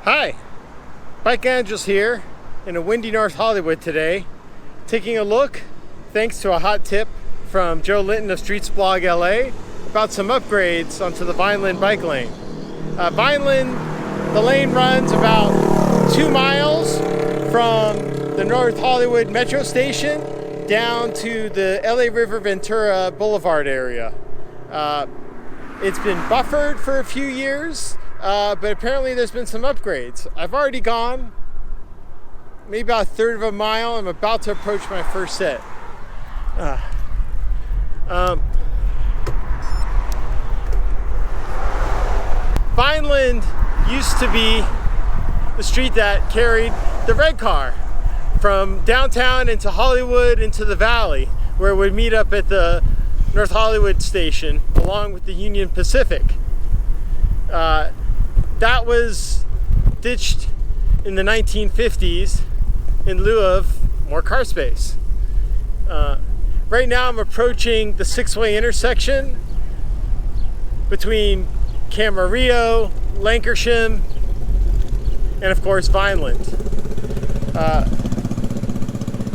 Hi, Bike Angels here in a windy North Hollywood today, taking a look, thanks to a hot tip from Joe Linton of Streets Blog LA, about some upgrades onto the Vineland bike lane. Vineland, the lane runs about 2 miles from the North Hollywood Metro Station down to the LA River Ventura Boulevard area. It's been buffered for a few years, but apparently there's been some upgrades. I've already gone maybe about a third of a mile. I'm about to approach my first set. Vineland used to be the street that carried the red car from downtown into Hollywood into the valley, where it would meet up at the North Hollywood station along with the Union Pacific. That was ditched in the 1950s in lieu of more car space. Right now I'm approaching the 6-way intersection between Camarillo, Lankershim, and of course Vineland.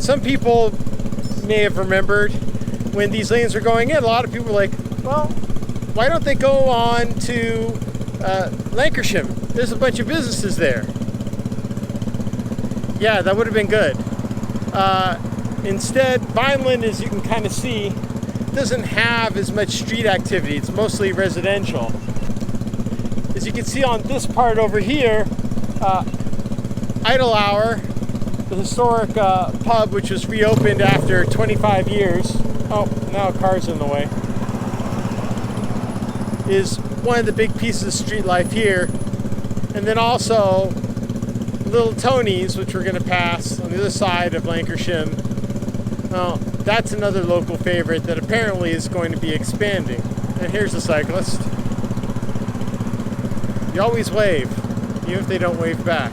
Some people may have remembered when these lanes were going in, a lot of people were like, well, why don't they go on to Lankershim? There's a bunch of businesses there. Yeah, that would have been good. Instead, Vineland, as you can kind of see, doesn't have as much street activity. It's mostly residential. As you can see on this part over here, Idle Hour, the historic pub which was reopened after 25 years. Oh, now a car's in the way. Is one of the big pieces of street life here. And then also Little Tony's, which we're going to pass on the other side of Lankershim. Well, that's another local favorite that apparently is going to be expanding. And here's the cyclist. You always wave, even if they don't wave back.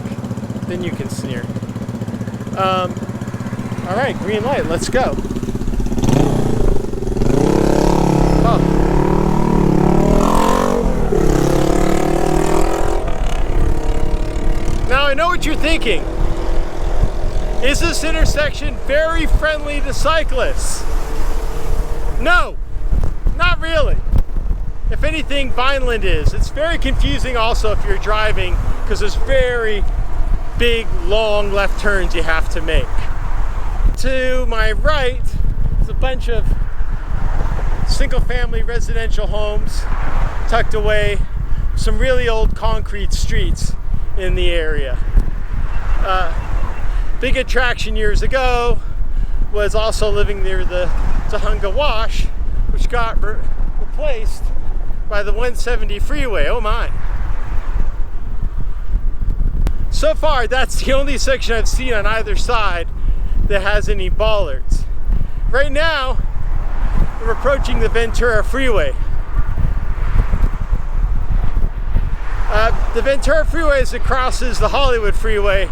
Then you can sneer. All right, green light, let's go. Oh. Now I know what you're thinking. Is this intersection very friendly to cyclists? No, not really. If anything, Vineland is. It's very confusing also if you're driving, because there's very big, long left turns you have to make. To my right is a bunch of single-family residential homes tucked away, some really old concrete streets in the area. Big attraction years ago was also living near the Tahunga Wash, which got replaced by the 170 freeway. Oh my. So far, that's the only section I've seen on either side that has any bollards. Right now, we're approaching the Ventura Freeway. The Ventura Freeway, as it crosses the Hollywood Freeway,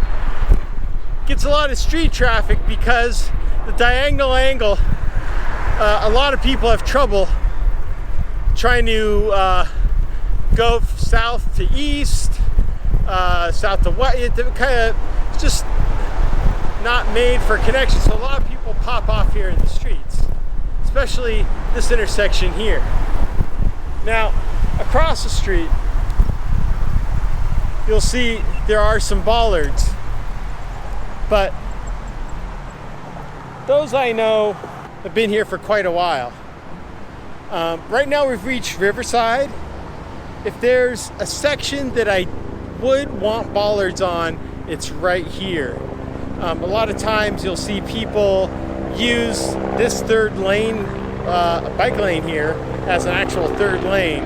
gets a lot of street traffic because the diagonal angle, a lot of people have trouble trying to go south to east, south to west. It kind of just not made for connection, so a lot of people pop off here in the streets, especially this intersection here. Now, across the street, you'll see there are some bollards, but those I know have been here for quite a while. Right now we've reached Riverside. If there's a section that I would want bollards on, it's right here. A lot of times you'll see people use this third lane, bike lane here, as an actual third lane,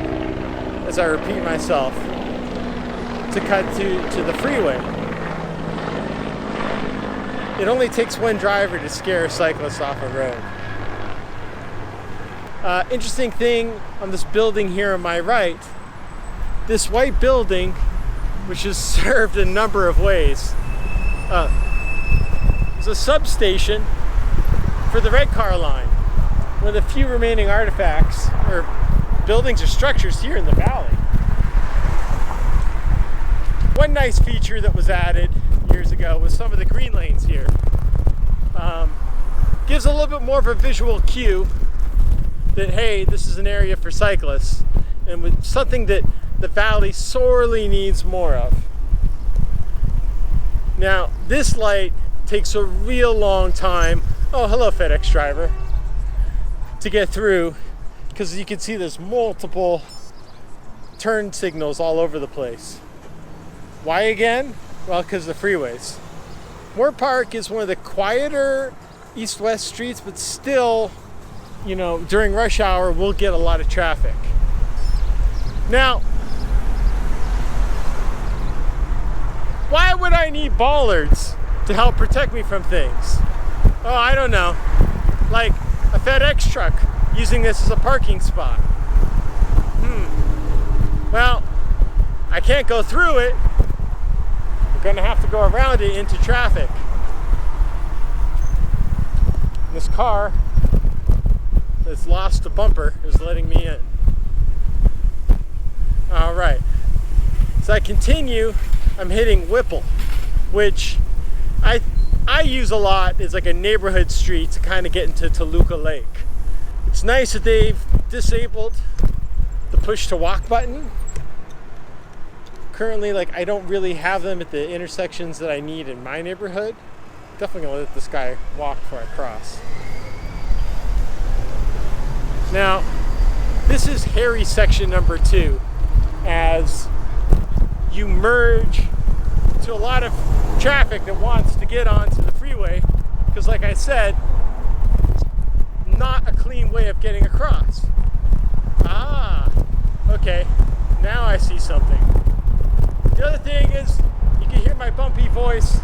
as I repeat myself, to cut to the freeway. It only takes one driver to scare a cyclist off a road. Interesting thing on this building here on my right, this white building, which is served a number of ways, is a substation for the red car line. One of the few remaining artifacts or buildings or structures here in the valley. One nice feature that was added years ago was some of the green lanes here. Gives a little bit more of a visual cue that, hey, this is an area for cyclists, and with something that the valley sorely needs more of. Now, this light takes a real long time, oh, hello FedEx driver, to get through, because you can see there's multiple turn signals all over the place. Why again? Well, because of the freeways. Moore Park is one of the quieter east-west streets, but still, you know, during rush hour, we'll get a lot of traffic. Now, why would I need bollards to help protect me from things? Oh, I don't know. Like a FedEx truck using this as a parking spot. Well, I can't go through it. We're gonna have to go around it into traffic. This car that's lost a bumper is letting me in. All right, so I continue, I'm hitting Whipple, which I use a lot. It's like a neighborhood street to kind of get into Toluca Lake. It's nice that they've disabled the push to walk button. Currently, like, I don't really have them at the intersections that I need in my neighborhood. Definitely gonna let this guy walk before I cross. Now, this is hairy section number 2 as you merge to a lot of traffic that wants to get onto the freeway, because like I said, it's not a clean way of getting across. Ah, okay, now I see something. The other thing is, you can hear my bumpy voice.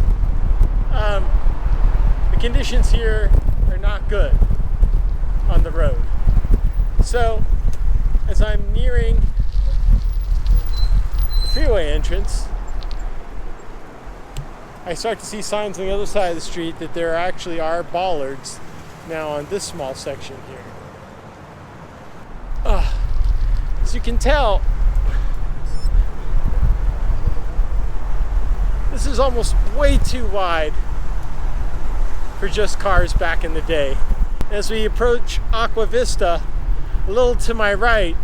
The conditions here are not good on the road. So, as I'm nearing the freeway entrance, I start to see signs on the other side of the street that there actually are bollards now on this small section here. As you can tell, this is almost way too wide for just cars back in the day. As we approach Aqua Vista, a little to my right,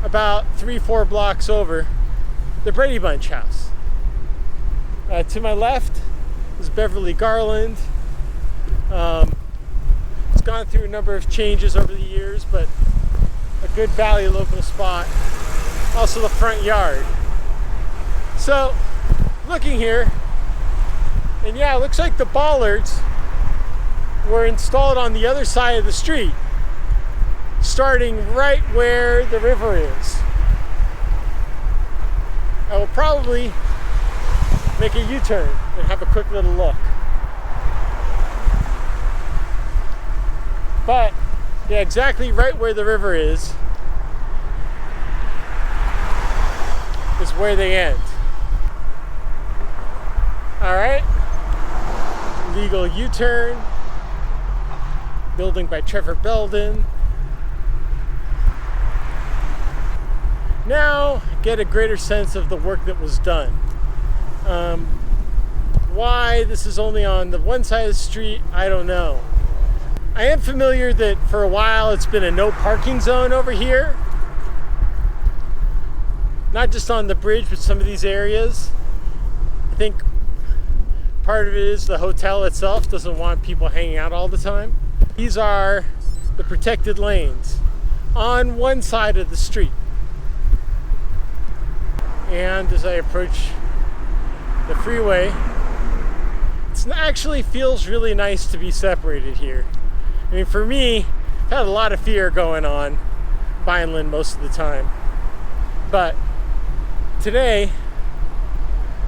about 3-4 blocks over, the Brady Bunch house. To my left is Beverly Garland. It's gone through a number of changes over the years, but a good valley local spot. Also the front yard. So, looking here, and yeah, it looks like the bollards were installed on the other side of the street, starting right where the river is. I will probably make a U-turn and have a quick little look. But yeah, exactly right where the river is where they end. All right, legal U-turn, building by Trevor Belden. Now get a greater sense of the work that was done. Why this is only on the one side of the street, I don't know. I am familiar that for a while it's been a no parking zone over here. Not just on the bridge, but some of these areas. I think part of it is the hotel itself doesn't want people hanging out all the time. These are the protected lanes on one side of the street. And as I approach the freeway, it actually feels really nice to be separated here. I mean, for me, I've had a lot of fear going on Vineland most of the time. But today,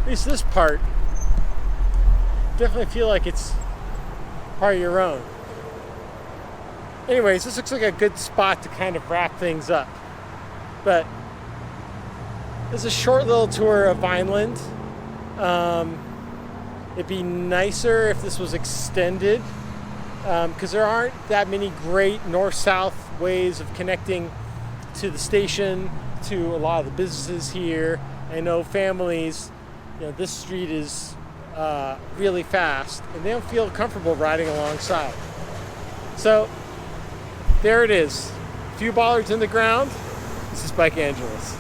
at least this part, definitely feel like it's part of your own. Anyways, this looks like a good spot to kind of wrap things up. But it's a short little tour of Vineland. It'd be nicer if this was extended, because there aren't that many great north-south ways of connecting to the station, to a lot of the businesses here. I know families this street is really fast, and they don't feel comfortable riding alongside. So there it is. A few bollards in the ground. This is Bike Angeles.